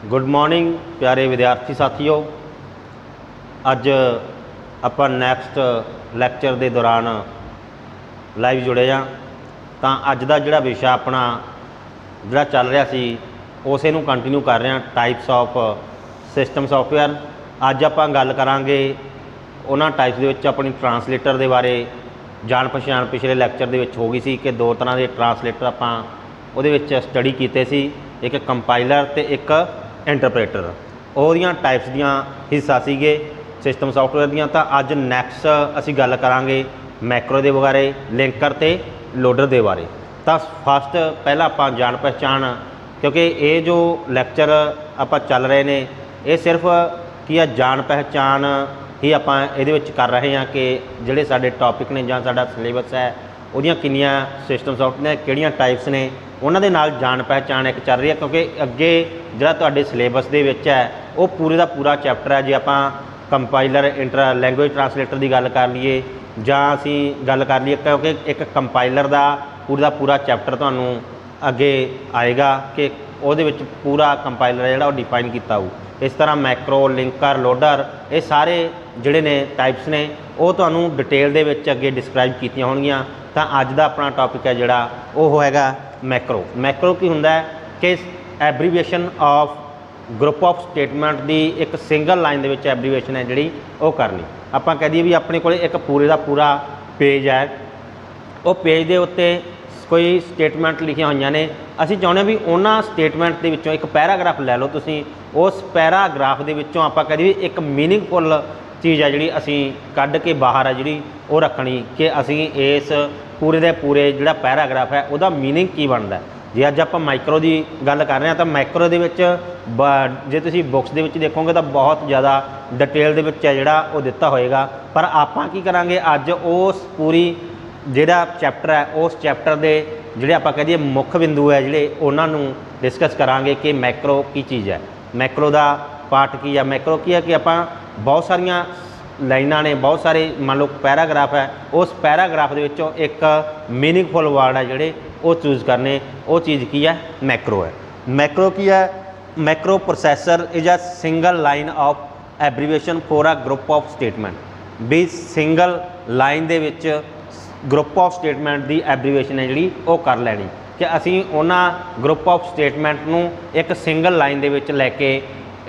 Good morning प्यारे विद्यार्थी साथियों। अज ਆਪਾਂ नैक्सट लैक्चर के दौरान लाइव जुड़े हाँ। तो अज का जोड़ा विषय अपना जोड़ा चल रहा सी उस नूं कंटिन्यू कर रहे हैं, टाइप्स ऑफ सिस्टम सॉफ्टवेयर। अज आप गल करांगे उन्हां टाइप्स दे विच अपनी ट्रांसलेटर के बारे जान पछाण पिछले लैक्चर दे विच हो गई सी कि दो तरह के ट्रांसलेटर आपां उहदे विच स्टडी कीते सी, एक कंपाइलर ते एक इंटरप्रेटर। ओहदियां टाइप्स दियां हिस्सा सीगे सिस्टम सॉफ्टवेयर दियां। तो अज नैक्सट असी गल करांगे मैक्रो के बारे, लिंकर ते लोडर के बारे। तो फस्ट पहला आपां जान पहचान, क्योंकि ये जो लैक्चर आपां चल रहे ने ये सिर्फ की है जान पहचान ही आपां इहदे विच कर रहे हैं कि जिहड़े साडे टॉपिक ने जां साडा सिलेबस है उहदियां किन्नियां सिस्टम सॉफ्टवेयर किहड़ियां टाइप्स ने उन्हां दे नाल जान पहचान एक चल रही है। क्योंकि अगे जिहड़ा तुहाडे सिलेबस दे विच है वो पूरे का पूरा चैप्टर है। जे आपां कंपाइलर इंटर लैंगुएज ट्रांसलेटर की गल कर लीए जां असीं गल कर लीए, क्योंकि एक कंपाइलर का पूरा चैप्टर तुहानूं अगे आएगा कि उहदे विच पूरा कंपाइलर जिहड़ा डिफाइन किया हो। इस तरह मैक्रो, लिंकर, लोडर ये सारे जिहड़े ने टाइप्स ने वो तुहानूं डिटेल दे विच अगे डिस्क्राइब कीतियां होणगीਆਂ। तो अज का अपना टॉपिक है जिहड़ा वो हैगा मैक्रो। मैक्रो की हुंदा है कि abbreviation of group of statement की एक सिंगल लाइन दे विच एब्रीविएशन है जिहड़ी वो करनी। आपां कह दईए भी अपने कोल एक पूरे का पूरा पेज है, वो पेज के उत्ते कोई स्टेटमेंट लिखिया हुई ने, असीं चाहुंदे भी उन्हां स्टेटमेंट के विचों एक पैराग्राफ लै लो तुसीं, उस पैराग्राफ के विचों आपां कह दईए एक मीनिंगफुल चीज़ है जिहड़ी असीं कढ के बाहर है जिहड़ी वो रखनी कि असीं इस पूरे के पूरे जिहड़ा पैराग्राफ है उसदा मीनिंग की बनता है। जे अज आप माइक्रो की गल कर रहे हैं तो माइक्रो के जे तुसीं बुक्स के देखोगे तो बहुत ज़्यादा डिटेल के है जिहड़ा वो दिता होएगा। पर आपां की करांगे अज उस पूरी जिहड़ा चैप्टर है उस चैप्टर के जिहड़े आपां कह दईए मुख बिंदु है जिहड़े उन्हां नूं डिस्कस करांगे कि मैक्रो की चीज़ है, मैक्रो का पार्ट की है। मैक्रो की है कि आपां बहुत सारियां लाइनां ने, बहुत सारे मान लो पैराग्राफ है, उस पैराग्राफ के विचों एक मीनिंगफुल वर्ड है जिहड़े वो चूज़ करने, वो चीज़ की है मैक्रो है। मैक्रो की है, macro processor is a single line of abbreviation for a group of statement. भी सिंगल लाइन दे विच ग्रुप ऑफ स्टेटमेंट की एब्रीविएशन है जिहड़ी वो कर लैनी कि असीं उन्हां ग्रुप ऑफ स्टेटमेंट नूं एक सिंगल लाइन दे विच लैके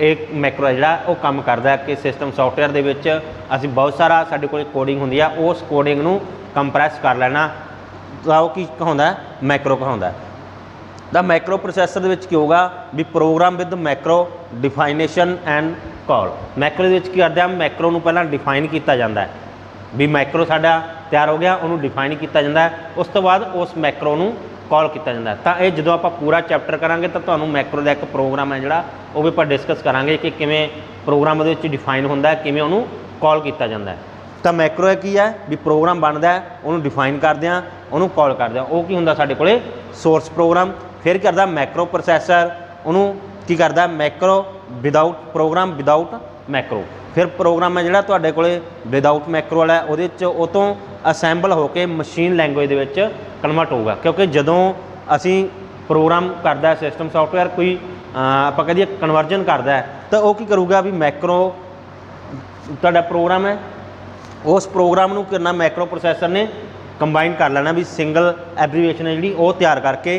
एक मैक्रो जिहड़ा वो काम करदा है कि सिस्टम सॉफ्टवेयर दे विच असीं बहुत सारा साडे कोल कोडिंग हुंदी है, उस कोडिंग नूं कंप्रैस कर लेना तो वो की कहाउंदा है, मैक्रो कहाउंदा है। द मैक्रो प्रोसैसर दे विच की होगा भी program with macro definition and call. Macro दे विच की करदे आ मैक्रो नूं पहलां डिफाइन किया जाता है भी मैक्रो साडा तैयार हो गया, उन्होंने डिफाइन किया जाता है, उस तो बाद उस मैक्रो नूं कॉल किया जाता है। तो ये जो आप पूरा चैप्टर करांगे तो तुहानूं मैक्रो का एक प्रोग्राम है जिहड़ा वो भी आपां डिस्कस करांगे कि किवें प्रोग्राम उहदे विच डिफाइन हुंदा है, किवें उहनूं कॉल किया जाता है। तो मैक्रो की है भी प्रोग्राम बनता है, उन्होंने डिफाइन करदे आ, उन्होंने कॉल करदे आ, वो की हुंदा साडे कोले सोर्स प्रोग्राम। फिर करदा मैक्रो प्रोसैसर, उन्होंने की करदा macro without program without macro. फिर प्रोग्राम है जिहड़ा तुहाडे कोले विदाउट मैक्रो वाला है, उहदे च उह तों असैंबल होकर मशीन लैंगुएज दे विच कन्वर्ट होगा। क्योंकि जदों असीं प्रोग्राम करदा है सिस्टम सॉफ्टवेयर कोई आपां कह दईए कन्वर्जन करदा है तो वह की करूगा भी मैक्रो तुहाडा प्रोग्राम है, उस प्रोग्राम नूं करना मैक्रो प्रोसैसर ने कंबाइन कर लेना भी सिंगल एब्रीविएशन है जिहड़ी वो तैयार करके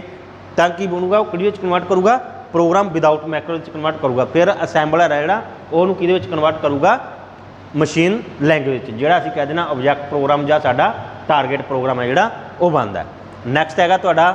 तां की बनूगा वो किहदे विच कन्वर्ट करूगा, प्रोग्राम विदाउट मैक्रो कन्वर्ट करूगा। फिर असैंबलर है जिहड़ा उहनूं किहदे विच कन्वर्ट करूगा, मशीन लैंगुएज जिहड़ा असीं कह देना ऑब्जैक्ट प्रोग्राम जां साडा टारगेट प्रोग्राम है जिहड़ा वो बनदा है। नैक्सट हैगा तुहाडा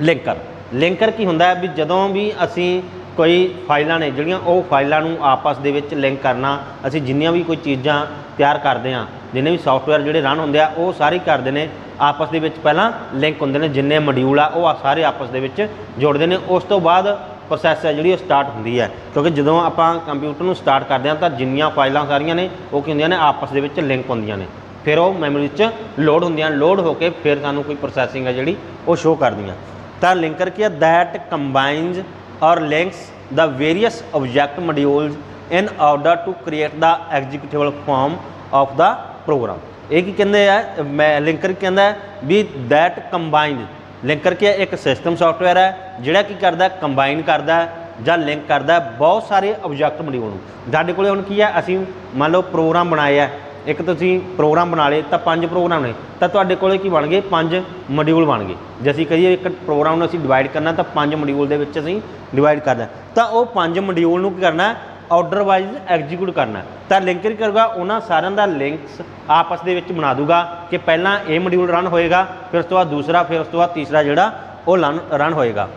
लिंकर। लिंकर की हुंदा है भी जदों भी असीं कोई फाइलां ने जिहड़ियां वो फाइलां नूं आपस दे विच लिंक करना, असीं जिन्नियां भी कोई चीज़ां तैयार करते हैं, जिन्ने भी सॉफ्टवेयर जिहड़े रन होंदे आ वो सारे करदे ने आपस दे विच पहलां लिंक होंदे ने, जिन्ने मॉड्यूल आ वो सारे आपस दे विच जोड़दे ने, उस तो बाद प्रोसैस है जिहड़ी स्टार्ट होंदी है। क्योंकि जदों आपां कंप्यूटर नूं स्टार्ट करदे हां तां जिन्नियां फाइलां सारियां ने वो की हुंदियां ने आपस दे विच लिंक होंदियां ने, फिर वो मैमोरी च लोड होंदियां, लोड होकर फिर सानूं कोई प्रोसैसिंग है जिहड़ी वो शो करदियां। तां लिंकर की है दैट कंबाइनज और links the various object modules in order to create the executable form of the program. ये की कहते हैं मैं लिंकर कहता है भी दैट कंबाइंड लिंकर क्या एक सिस्टम सॉफ्टवेयर है जिहड़ा की करदा कंबाइन करदा ਜਾਂ ਲਿੰਕ ਕਰਦਾ बहुत सारे ऑब्जेक्ट मॉड्यूल ਨੂੰ। ਸਾਡੇ ਕੋਲੇ ਹੁਣ ਕੀ ਹੈ, ਅਸੀਂ ਮੰਨ ਲਓ ਪ੍ਰੋਗਰਾਮ ਬਣਾਏ ਆ, ਇੱਕ ਤੁਸੀਂ ਪ੍ਰੋਗਰਾਮ ਬਣਾ ਲਏ ਤਾਂ 5 ਪ੍ਰੋਗਰਾਮ ਨੇ, ਤਾਂ ਤੁਹਾਡੇ ਕੋਲੇ ਕੀ ਬਣ ਗਏ 5 ਮੋਡਿਊਲ ਬਣ ਗਏ। ਜੇ ਅਸੀਂ ਕਹੀਏ ਇੱਕ ਪ੍ਰੋਗਰਾਮ ਨੂੰ ਅਸੀਂ ਡਿਵਾਈਡ ਕਰਨਾ ਤਾਂ 5 ਮੋਡਿਊਲ ਦੇ ਵਿੱਚ ਅਸੀਂ ਡਿਵਾਈਡ ਕਰਨਾ, ਤਾਂ ਉਹ 5 ਮੋਡਿਊਲ ਨੂੰ ਕੀ ਕਰਨਾ, ਆਰਡਰ ਵਾਈਜ਼ ਐਗਜ਼ੀਕਿਊਟ ਕਰਨਾ। ਤਾਂ ਲਿੰਕ ਕੀ ਕਰੂਗਾ, ਉਹਨਾਂ ਸਾਰਿਆਂ ਦਾ ਲਿੰਕਸ ਆਪਸ ਦੇ ਵਿੱਚ ਬਣਾ ਦੂਗਾ ਕਿ ਪਹਿਲਾਂ ਇਹ ਮੋਡਿਊਲ ਰਨ ਹੋਏਗਾ, ਫਿਰ ਉਸ ਤੋਂ ਬਾਅਦ ਦੂਸਰਾ, ਫਿਰ ਉਸ ਤੋਂ ਬਾਅਦ ਤੀਸਰਾ ਜਿਹੜਾ ਉਹ ਰਨ ਹੋਏਗਾ।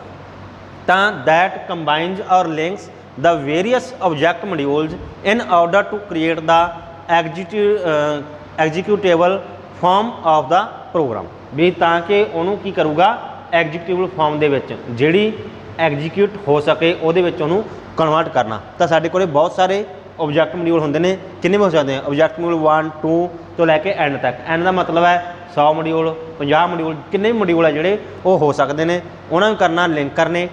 ਤਾਂ दैट कंबाइंस और links the various object modules in order to create the executable form of the program. भी ताकि उन्होंने की करूँगा एग्जीक्यूटेबल फॉर्म दे विच जिहड़ी एग्जीक्यूट हो सके उहदे विच उहनूं कन्वर्ट करना। तो साडे कोले बहुत सारे ऑब्जेक्ट मॉड्यूल होंदे ने, किन्ने हो सकते हैं ऑब्जेक्ट मॉड्यूल 1 2 तो लैके एंड तक। एंड का मतलब है 100 मॉड्यूल 50 मॉड्यूल किन्ने मॉड्यूल है जिहड़े वो हो सकते हैं, उन्होंने करना लिंकर ने।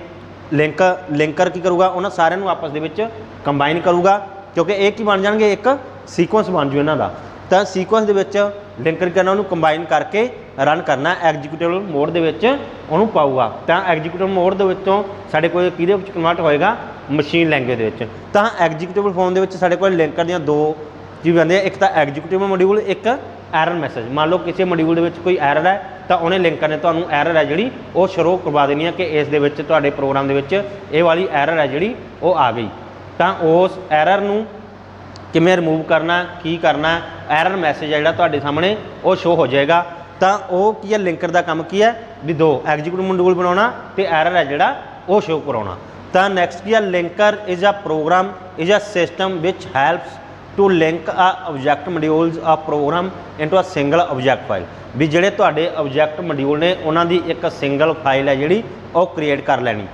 लिंकर की करूँगा, उन्होंने सारिਆਂ आपस दे विच कंबाइन करूँगा, क्योंकि एक ही बन जाएंगे, एक सीक्वेंस बन जू इन्हां दा। तो सीक्वेंस दे विच लिंकर करना, उन्होंने कंबाइन करके रन करना, एग्जीक्यूटेबल मोड दे विच उन्होंने पाऊगा। तो एग्जीक्यूटेबल मोड दे विचों साडे कोल किहदे विच कन्वर्ट होएगा, मशीन लैंग्वेज दे विच। तो एग्जीक्यूटेबल फॉर्म दे विच साडे कोल लिंकर दीयां दो चीज़ आंदी है, एक तो एग्जीक्यूटेबल मॉड्यूल, एक एरर मैसेज। मान लो किसी मॉड्यूल दे विच कोई एरर है तो उन्हें लिंकर ने तुहानूं एरर है जिहड़ी वो शो करवा देनी है कि इस दे विच तुहाडे प्रोग्राम दे विच ये वाली एरर है जिहड़ी वो आ गई। तो उस एरर नूं किवें रिमूव करना, की करना, एरर मैसेज है जिहड़ा तुहाडे सामने वो शो हो जाएगा। तो वो की है, लिंकर का काम की है भी दो एग्जीक्यूटिव मॉड्यूल बनाना तो एरर है जिहड़ा वो शो कराउणा। तो नैक्सट की है, linker is a program is a system which helps to link uh object modules uh program into a single object file. भी जिहड़े तुहाडे ऑब्जेक्ट मॉड्यूल ने उन्हां दी एक सिंगल फाइल है जिहड़ी वो क्रिएट कर लैनी।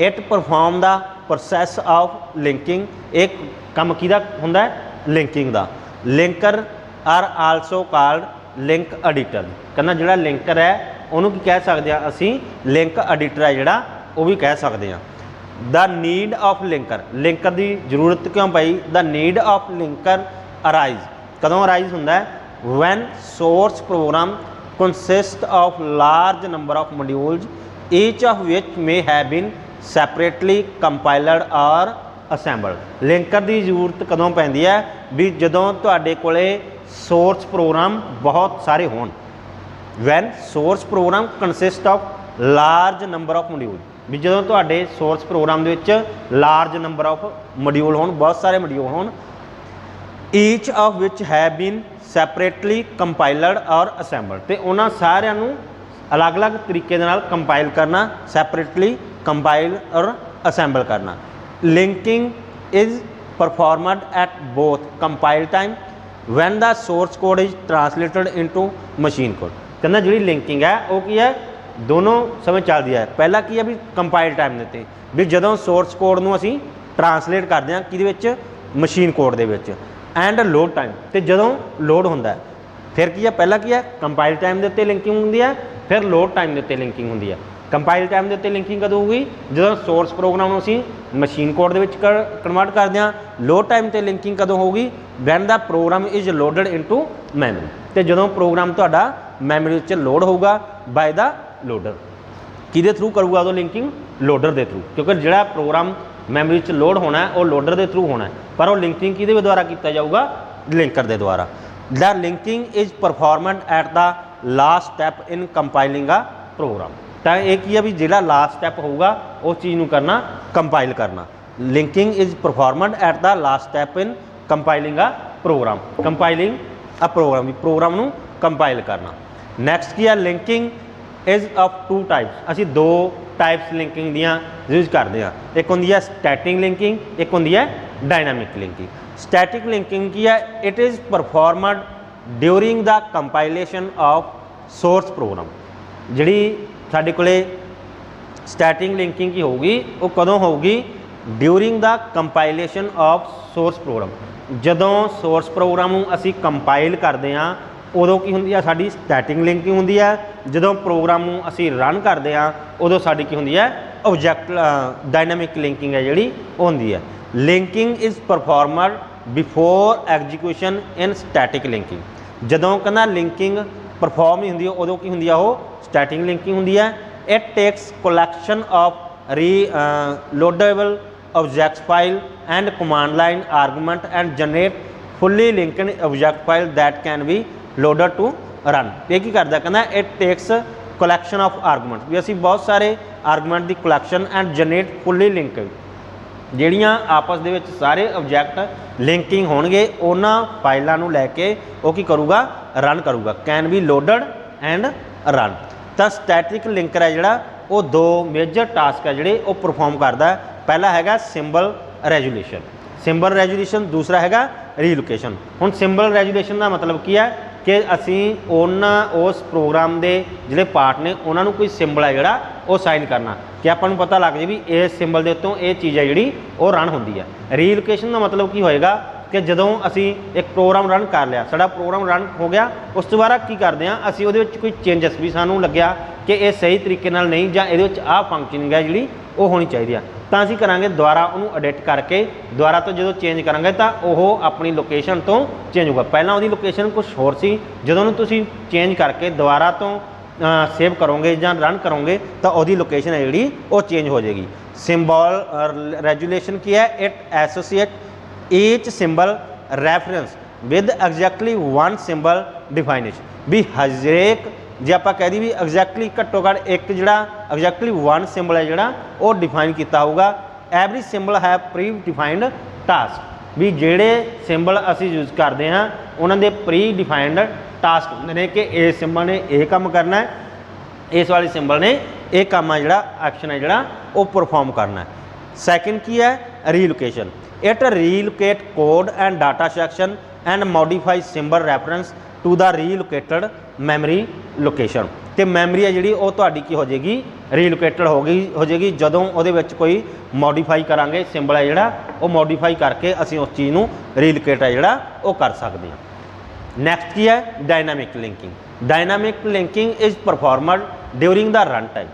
It perform the process of linking. एक काम किहदा हुंदा है, लिंकिंग दा। Linker are also called link editor. कहना जिहड़ा लिंकर है उहनूं की कह सकते हैं असीं, लिंक एडिटर है जिहड़ा वो भी कह सकते हैं। The need of linker, linker की जरूरत क्यों पई, the need of linker arise, कदों अराइज हुंदा है, when source program consist of large number of modules each of which may have been separately compiled और असैंबल्ड। लिंकर की जरूरत कदों पैंदी है, भी जदों तुहाडे कोले सोर्स प्रोग्राम बहुत सारे होण। When source program consist of large number of module, भी जदों तुहाडे सोर्स प्रोग्राम दे विच लार्ज नंबर ऑफ मॉड्यूल होण, बहुत सारे मॉड्यूल होण, each of which have been separately compiled और असैंबल्ड। तो उन्हां सारिਆਂ ਨੂੰ अलग अलग तरीके दे नाल कंपाइल करना, सैपरेटली कंपाइल और असैंबल करना। Linking is performed at both compile time when the source code is translated into machine code. कहना जी लिंकिंग है वो की है, दोनों समय चलती है। पहला की है भी कंपाइल टाइम देते भी जदों सोर्स कोड नूं असीं ट्रांसलेट करते हैं किहदे विच, मशीन कोड दे विच। एंड लोड टाइम, तो जदों लोड होंदा है फिर की है, पहला की है कंपाइल टाइम के उत्ते लिंकिंग होंदी है, फिर लोड टाइम के उत्ते लिंकिंग होंदी है। कंपाइल टाइम के उत्ते लिंकिंग कदों होगी, जदों सोर्स प्रोग्राम नूं असीं मशीन कोड दे विच कन्वर्ट करते हैं। लोड टाइम ते लिंकिंग कदों होगी, when the program is loaded into memory, तो जदों प्रोग्राम तुहाडा मैमरी विच लोड होगा बाय द लोडर। किहदे थ्रू करूगा उदों लिंकिंग, लोडर के थ्रू, क्योंकि जिहड़ा प्रोग्राम मैमरी च लोड होना है वो लोडर के थ्रू होना है, पर वो लिंकिंग किहदे द्वारा किया जाऊगा, लिंकर के द्वारा। The linking is performed at the last step in compiling a program. तो एक ही है भी जिहड़ा लास्ट स्टैप होगा उस चीज़ नूं करना, कंपाइल करना। Linking is performed at the last step in compiling a program. Compiling a program, program नूं कंपाइल करना। नैक्सट की है, linking is of two types. असीं दो टाइप्स लिंकिंग दियां यूज करते हैं, एक होंदी है स्टैटिक लिंकिंग, एक होंदी है डायनामिक लिंकिंग। स्टैटिक लिंकिंग की है, it is performed during the compilation of source program. जिहड़ी साडे कोले स्टैटिक लिंकिंग की होगी वो कदों होगी, during the compilation of source program. जदों सोर्स प्रोग्राम नूं असीं कंपाइल करते हैं उदों की होंदी है, साडी स्टैटिक लिंकिंग होंदी है। जदों प्रोग्राम नूं असीं रन करते हैं उदों साडी की होंदी है, ऑब्जेक्ट डायनामिक लिंकिंग है जिहड़ी होंदी है। Linking is performed before execution in static linking. जदों कहना लिंकिंग परफॉर्म नहीं होंदी उदों की होंदी है वो स्टैटिक लिंकिंग होंदी है। It takes collection of loadable object file and command line argument and generate fully linked object file that can be loaded to run। ये की करता कहना it takes collection of arguments भी असी बहुत सारे argument की collection and generate fully linked ਜਿਹੜੀਆਂ आपस ਦੇ ਵਿੱਚ ਸਾਰੇ ऑब्जेक्ट लिंकिंग होणगे ਉਹਨਾਂ ਫਾਈਲਾਂ ਨੂੰ ਲੈ ਕੇ ਉਹ ਕੀ ਕਰੂਗਾ ਰਨ ਕਰੂਗਾ can be loaded and run. ਤਾਂ ਸਟੈਟਿਕ ਲਿੰਕਰ है ਜਿਹੜਾ ਉਹ दो मेजर टास्क है ਜਿਹੜੇ ਉਹ परफॉर्म करता है। पहला हैगा सिंबल रेजोल्यूशन दूसरा हैगा रीलोकेशन। हुण सिंबल रेजोल्यूशन का मतलब की है कि असी उस प्रोग्राम के जोड़े पार्ट ने उन्होंने कोई सिंबल है जोड़ा वो साइन करना कि अपन पता लग जाए भी इस सिंबल के उत्तों ये चीज़ है जी वो रन होंगी है। रीलोकेशन का मतलब की होएगा कि जदों असी एक प्रोग्राम रन कर लिया साडा प्रोग्राम रन हो गया उस तो बाद की करते हैं असी वो कोई चेंजिस भी सानू लग्या कि ये सही तरीके नाल नहीं जां इहदे विच आ फंक्शनिंग है जी वो होनी चाहिए तो असीं करांगे दोबारा उन्होंने एडिट करके दोबारा तो जो चेंज करांगे तो वह अपनी लोकेशन तो चेंज होगा। पहला वो लोकेशन कुछ होर सी जदों तुसीं चेंज करके दोबारा तो सेव करोगे या रन करोगे तो वही लोकेशन है जी वो चेंज हो जाएगी। सिंबल रेजोल्यूशन की है it associate each symbol reference with exactly one symbol definition भी हरेक जे आप कह दी भी एग्जैक्टली घट्टो घट्ट एक जोड़ा एग्जैक्टली वन सिंबल है जोड़ा वो डिफाइन किया होगा। एवरी सिंबल है प्री डिफाइंड टास्क भी जेड़े सिंबल असी यूज करते हैं उन्होंने प्री डिफाइंड टास्क होंगे ने कि इस सिंबल ने यह काम करना है इस वाले सिंबल ने यह काम है जोड़ा एक्शन है जोड़ा वो परफॉर्म करना है। सैकेंड की है relocation it relocate code and data section and modify symbol reference to the relocated memory location. तो मैमरी है जी वो की हो जाएगी रीलोकेटेड हो जाएगी जदों वो कोई मॉडिफाई करांगे सिंबल है जोड़ा वो मॉडिफाई करके असी उस चीज़ को रीलोकेट है जोड़ा वो कर सकते हैं। नैक्सट की है dynamic linking is performed during the run time.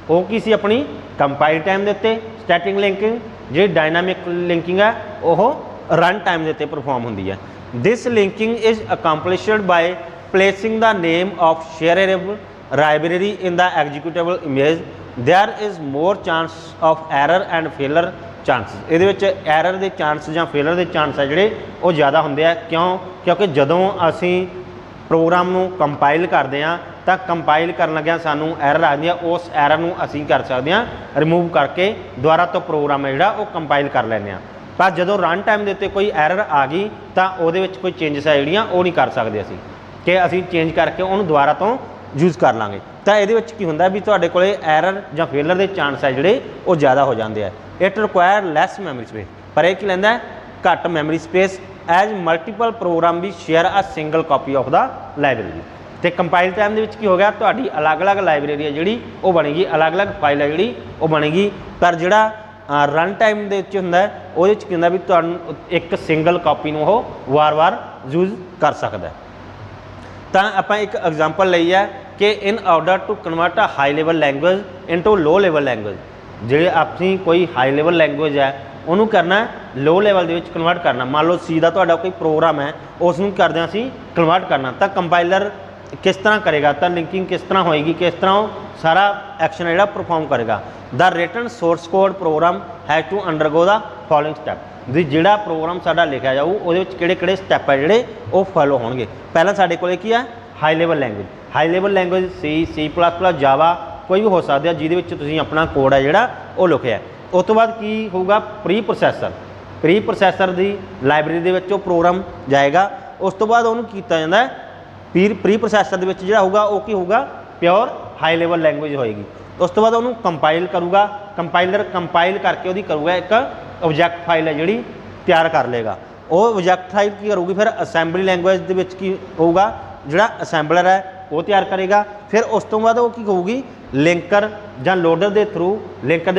वो की सी अपनी कंपाइल टाइम के उत्ते स्टैटिक लिंकिंग जी डायनामिक लिंकिंग है वो रन टाइम के उत्ते परफॉर्म होंदी है। This linking is accomplished by placing the name of shareable library in the executable image there is more chance of error and failure chances. ये error के chance या failure के चांस है जोड़े वो ज़्यादा होंगे क्यों क्योंकि जदों असी प्रोग्राम को कंपाइल करते हैं तो कंपाइल कर लग्या सानू एरर आती है उस एरर को असी कर सकते हैं रिमूव करके दोबारा तो प्रोग्राम है जोड़ा वो कंपाइल कर लैंदे हैं। पर जदों रन टाइम के उत्ते कोई एरर आ गई तो वो कोई चेंजिस है जोड़ियाँ वो नहीं कर सकते असी कि असी चेंज करके उन्होंने दोबारा तो यूज़ कर लाँगे। तो ये की होंगे भी तुहाडे कोले एरर या फेलर के चांस है जोड़े वो ज़्यादा हो जाते हैं। It require less memory space पर यह लैंदा घट memory space as multiple program भी share a single copy of the library. तो कंपाइल टाइम के हो गया तो अलग अलग लाइब्रेरी है जी वो बनेगी अलग अलग फाइल है जी वो बनेगी। पर जोड़ा रन टाइम के होंगे वो भी तुहानू एक सिंगल कॉपी में वो वार वार यूज कर सकता है। तो आप एक एग्जाम्पल ली है कि in order to convert a high level language into low level language जी अपनी कोई हाई लेवल लैंगुएज है उन्होंने करना लो लेवल के कन्वर्ट करना। मान लो सी का तो कोई प्रोग्राम है उसनों करदे असी कन्वर्ट करना तो कंपाइलर किस तरह करेगा तो लिंकिंग किस तरह होएगी किस तरह सारा एक्शन है परफॉर्म करेगा। The written source code program has to undergo the following step भी जोड़ा प्रोग्राम साडा लिखा जाऊ वो किहड़े स्टैप है जोड़े वो फॉलो होणगे। पहला साडे कोले की है high level language C plus plus Java कोई भी हो सकता है जिहदे विच तुसीं अपना कोड है जोड़ा वो लिखिया। उस तो बाद की होगा प्री प्रोसैसर की लाइब्रेरी दे विच प्रोग्राम जाएगा। उस तो बाद उन्होंने किया जाता है प्री प्रोसैसर दे विच जिहड़ा होगा वो की होगा प्योर हाई लेवल लैंगुएज होएगी। उस तो बाद उन्होंने कंपाइल करूँगा कंपाइलर कंपाइल करके वो करूँगा एक ऑब्जैक्ट फाइल है जी तैयार कर लेगा। वो ऑब्जैक्ट फाइल की करूँगी फिर असैम्बली लैंगुएज दे विच की होगा जोड़ा असैम्बलर है वो तैयार करेगा। फिर उस तो बाद वो की होगी लिंकर ਜਾਂ लोडर के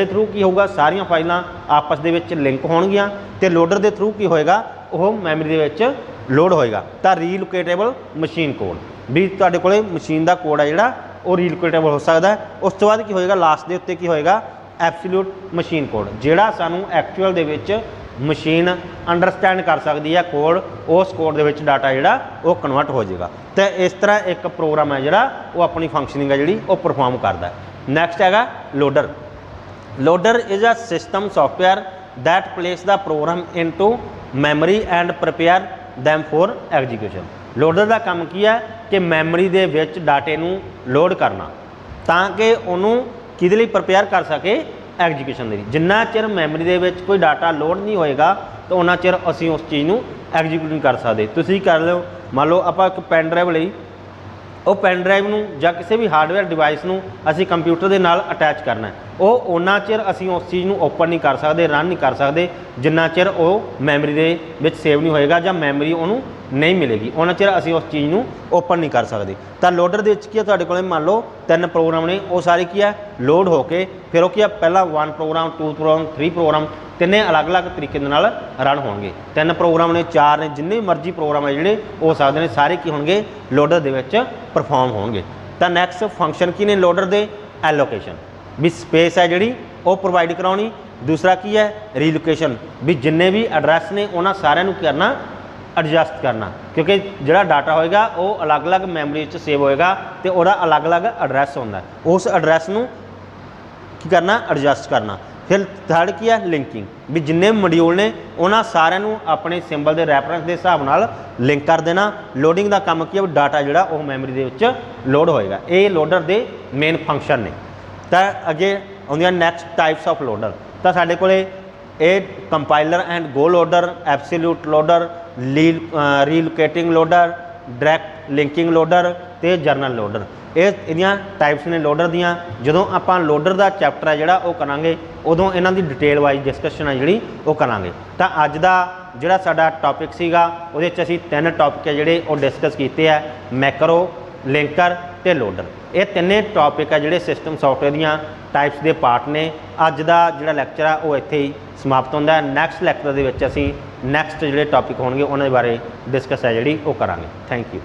थ्रू की होगा सारिया फाइलों आपस के लिंक होणगियां ते लोडर के थ्रू की होएगा वो मैमरी के लोड होएगा। तो रीलोकेटेबल मशीन कोड भी तुहाडे कोले मशीन का कोड है जोड़ा वो रीलोकेटेबल हो सकता है। उस तो बाद की होएगा लास्ट के उत्ते की होएगा एब्सोल्यूट मशीन कोड जोड़ा सानू एक्चुअल दे विच मशीन अंडरस्टैंड कर सकती है कोड उस कोड के डाटा जोड़ा वो कन्वर्ट हो जाएगा। तो इस तरह एक प्रोग्राम है जोड़ा वो अपनी फंक्शनिंग है जी वो परफॉर्म करता है। नैक्सट हैगा loader is a system software that place the programme into memory and prepare them for execution. Loader का काम की है कि मैमरी दे विच डाटे नूं लोड करना ताकि उन्होंने किहदे लई प्रिपेयर कर सके एग्जीक्यूशन दे। जिन्ना चिर मैमरी दे विच कोई डाटा लोड नहीं होएगा तो उन्ना चिर असीं उस चीज़ नूं एग्जीक्यूट नहीं कर सकते। तुसीं कर लो, मान लो आपां एक पेन ड्राइव लई, वो पेन ड्राइव नूं जां किसी भी हार्डवेयर डिवाइस नूं असीं कंप्यूटर दे नाल अटैच करना है, वो उन्ना चिर असीं उस चीज़ नूं ओपन नहीं कर सकते, रन नहीं कर सकते जिन्ना चिर वो मैमरी दे विच सेव नहीं होएगा जां मैमरी उन्होंने नहीं मिलेगी, उन्ना चिर असीं उस चीज़ नूं ओपन नहीं कर सकते। तो लोडर दे विच की है, तुहाडे कोल मान लो 3 प्रोग्राम ने, वो सारे की है लोड होके फिर वो की है पहला 1 प्रोग्राम 2 प्रोग्राम 3 प्रोग्राम तिने अलग अलग तरीके दे नाल रन होणगे। 3 प्रोग्राम ने 4 ने, जिन्ने मर्जी प्रोग्राम है जिहड़े हो सकते हैं, सारे की होणगे लोडर दे विच परफॉर्म होणगे। तो नैक्सट फंक्शन की ने लोडर दे एलोकेशन भी स्पेस है जिहड़ी वो प्रोवाइड कराउणी। दूसरा की है रीलोकेशन भी जिन्ने भी एड्रैस ने उन्हां सारिਆਂ ਨੂੰ करना एडजस्ट करना, क्योंकि जिहड़ा डाटा होएगा वो अलग अलग मैमरी सेव होएगा तो वह अलग अलग एड्रैस होंदा है, उस एड्रैस नूं की करना एडजस्ट करना। फिर थर्ड की है लिंकिंग भी जिन्ने मॉड्यूल ने उन्हां सारिਆਂ ਨੂੰ अपने सिंबल के रैफरेंस के हिसाब नाल लिंक कर देना। लोडिंग का काम की है डाटा जिहड़ा वो मैमरी दे विच लोड होएगा। ये लोडर के मेन फंक्शन ने। तो अगे आउंदियां नैक्सट टाइप्स ऑफ लोडर। तो साडे कोले ए compiler and go loader, absolute loader, relocating loader, direct linking loader ते जर्नल लोडर, ये इहदियां टाइप्स ने लोडर दियां। जदों आपां लोडर का चैप्टर है जिहड़ा वो करांगे उदों इन्हां दी डिटेल वाइज डिस्कशन है जिहड़ी वो करांगे। तो अज दा जिहड़ा साडा टॉपिक सीगा उहदे च असीं 3 टॉपिक है जिहड़े वो डिस्कस कीते है, मैक्रो, लिंकर ते लोडर। ये तिन्ने टॉपिक है जिहड़े सिस्टम सॉफ्टवेयर दियां टाइप्स के पार्ट ने। अज का जिहड़ा लैक्चर है वो इत्थे ही समाप्त होंदा है। नैक्सट लैक्चर दे विच असीं नैक्सट जिहड़े टॉपिक होणगे उन्हां दे बारे डिस्कस है जिहड़ी वो करांगे। Thank you.